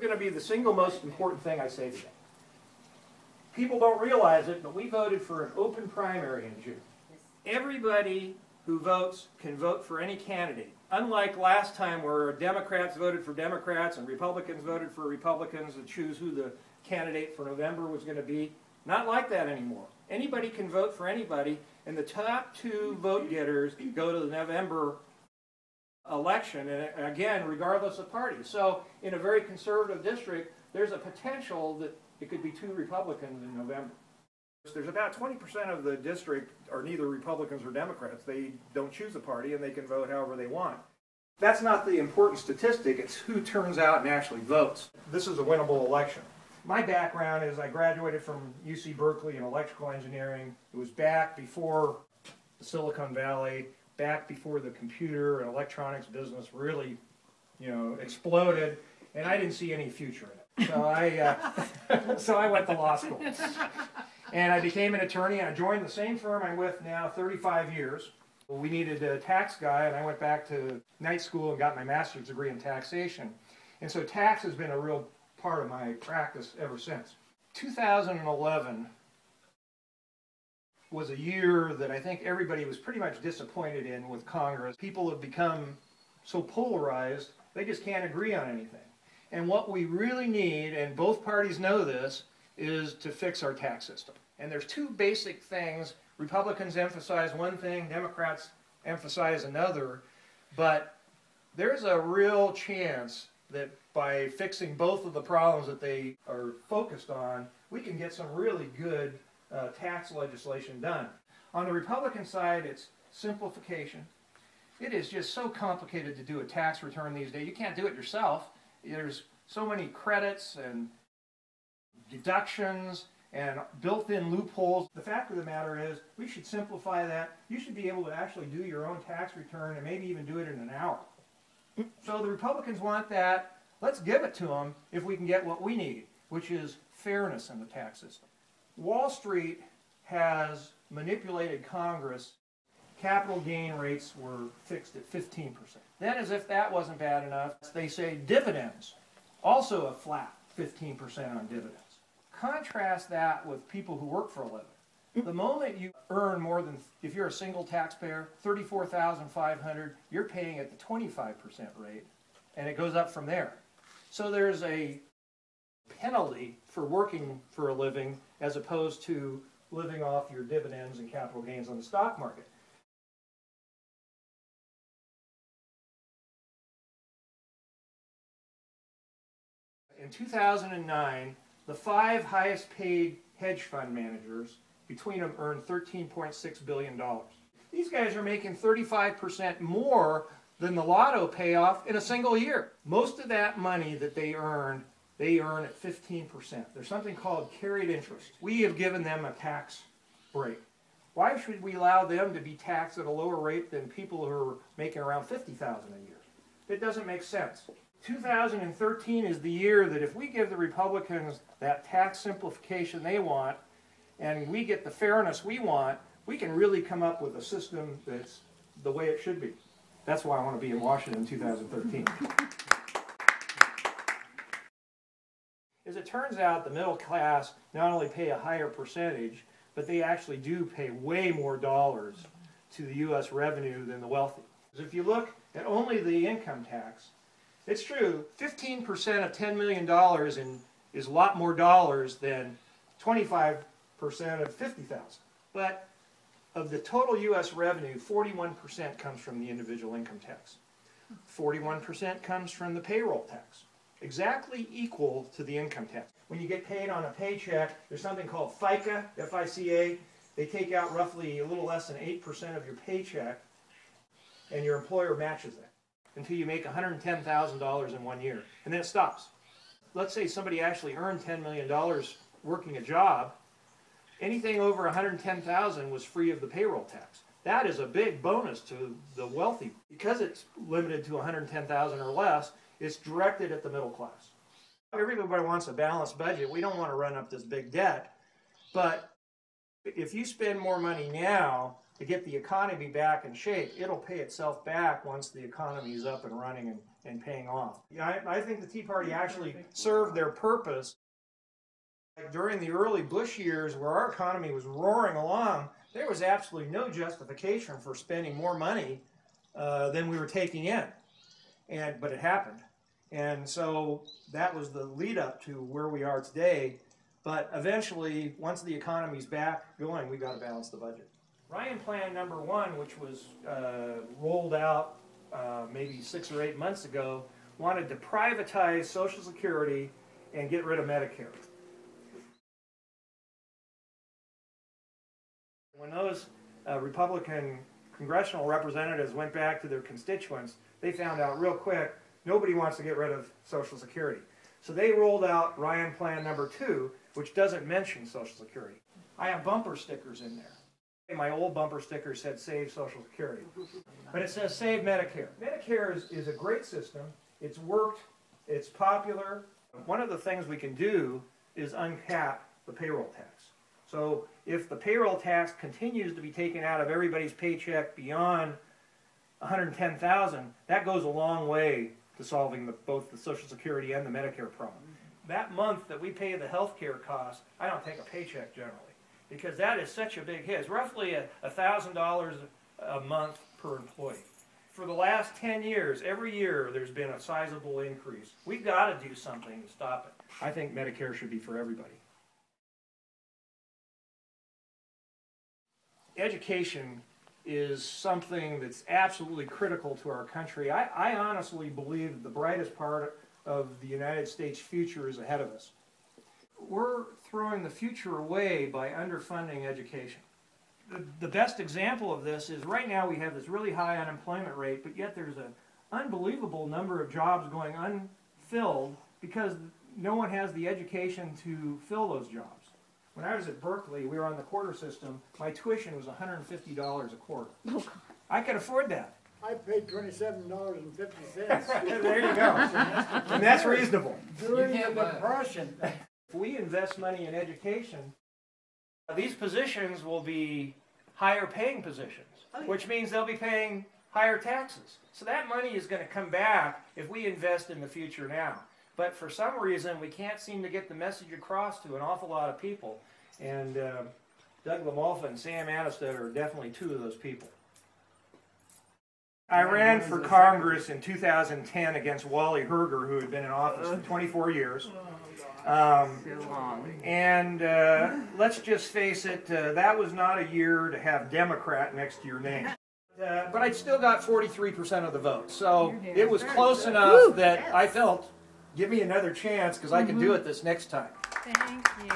going to be the single most important thing I say today. People don't realize it, but we voted for an open primary in June. Everybody who votes can vote for any candidate. Unlike last time where Democrats voted for Democrats and Republicans voted for Republicans to choose who the candidate for November was going to be, not like that anymore. Anybody can vote for anybody, and the top two vote getters go to the November election, and again, regardless of party. So in a very conservative district, there's a potential that it could be two Republicans in November. There's about 20% of the district are neither Republicans or Democrats. They don't choose a party and they can vote however they want. That's not the important statistic, it's who turns out and actually votes. This is a winnable election. My background is I graduated from UC Berkeley in electrical engineering. It was back before the Silicon Valley, back before the computer and electronics business really, exploded, and I didn't see any future in it. So I went to law school. And I became an attorney, and I joined the same firm I'm with now 35 years. We needed a tax guy, and I went back to night school and got my master's degree in taxation. And so tax has been a real part of my practice ever since. 2011 was a year that I think everybody was pretty much disappointed in with Congress. People have become so polarized, they just can't agree on anything. And what we really need, and both parties know this, is to fix our tax system. And there's two basic things. Republicans emphasize one thing, Democrats emphasize another, but there's a real chance that by fixing both of the problems that they are focused on, we can get some really good tax legislation done. On the Republican side, it's simplification. It is just so complicated to do a tax return these days. You can't do it yourself. There's so many credits and deductions and built-in loopholes. The fact of the matter is, we should simplify that. You should be able to actually do your own tax return and maybe even do it in an hour. So the Republicans want that. Let's give it to them if we can get what we need, which is fairness in the tax system. Wall Street has manipulated Congress. Capital gain rates were fixed at 15%. Then, as if that wasn't bad enough, they say dividends, also a flat 15% on dividends. Contrast that with people who work for a living. The moment you earn more than, if you're a single taxpayer, $34,500, you're paying at the 25% rate, and it goes up from there. So there's a penalty for working for a living as opposed to living off your dividends and capital gains on the stock market. In 2009, the 5 highest paid hedge fund managers, between them, earned $13.6 billion. These guys are making 35% more than the lotto payoff in a single year. Most of that money that they earn at 15%. There's something called carried interest. We have given them a tax break. Why should we allow them to be taxed at a lower rate than people who are making around $50,000 a year? It doesn't make sense. 2013 is the year that if we give the Republicans that tax simplification they want, and we get the fairness we want, we can really come up with a system that's the way it should be. That's why I want to be in Washington in 2013. As it turns out, the middle class not only pay a higher percentage, but they actually do pay way more dollars to the U.S. revenue than the wealthy. If you look at only the income tax, it's true, 15% of $10 million is a lot more dollars than 25% of $50,000. But of the total U.S. revenue, 41% comes from the individual income tax. 41% comes from the payroll tax, exactly equal to the income tax. When you get paid on a paycheck, there's something called FICA, F-I-C-A. They take out roughly a little less than 8% of your paycheck, and your employer matches that until you make $110,000 in 1 year, and then it stops. Let's say somebody actually earned $10 million working a job. Anything over $110,000 was free of the payroll tax. That is a big bonus to the wealthy. Because it's limited to $110,000 or less, it's directed at the middle class. Everybody wants a balanced budget. We don't want to run up this big debt, but If you spend more money now to get the economy back in shape, it'll pay itself back once the economy is up and running and paying off. I think the Tea Party actually served their purpose. During the early Bush years, where our economy was roaring along, there was absolutely no justification for spending more money than we were taking in. But it happened. And so that was the lead up to where we are today. But eventually, once the economy's back going, we got to balance the budget. Ryan Plan number 1, which was rolled out maybe 6 or 8 months ago, wanted to privatize Social Security and get rid of Medicare. When those Republican congressional representatives went back to their constituents, they found out real quick nobody wants to get rid of Social Security. So they rolled out Ryan Plan number 2, which doesn't mention Social Security. I have bumper stickers in there. My old bumper sticker said Save Social Security, but it says Save Medicare. Medicare is a great system. It's worked. It's popular. One of the things we can do is uncap the payroll tax. So if the payroll tax continues to be taken out of everybody's paycheck beyond $110,000, that goes a long way to solving both the Social Security and the Medicare problem. That month that we pay the health care costs, I don't take a paycheck generally, because that is such a big hit. It's roughly $1,000 a month per employee. For the last 10 years, every year there's been a sizable increase. We've got to do something to stop it. I think Medicare should be for everybody. Education is something that's absolutely critical to our country. I honestly believe that the brightest part of the United States' future is ahead of us. We're throwing the future away by underfunding education. The best example of this is right now we have this really high unemployment rate, but yet there's an unbelievable number of jobs going unfilled because no one has the education to fill those jobs. When I was at Berkeley, we were on the quarter system. My tuition was $150 a quarter. I could afford that. I paid $27.50. There you go. And that's reasonable. During the Depression. If we invest money in education, these positions will be higher paying positions, which means they'll be paying higher taxes. So that money is going to come back if we invest in the future now. But for some reason, we can't seem to get the message across to an awful lot of people. And Doug LaMalfa and Sam Anistad are definitely 2 of those people. I ran for Congress in 2010 against Wally Herger, who had been in office for 24 years. And let's just face it, that was not a year to have Democrat next to your name. But I still got 43% of the vote. So it was close enough that I felt, give me another chance because I can do it this next time. Thank you.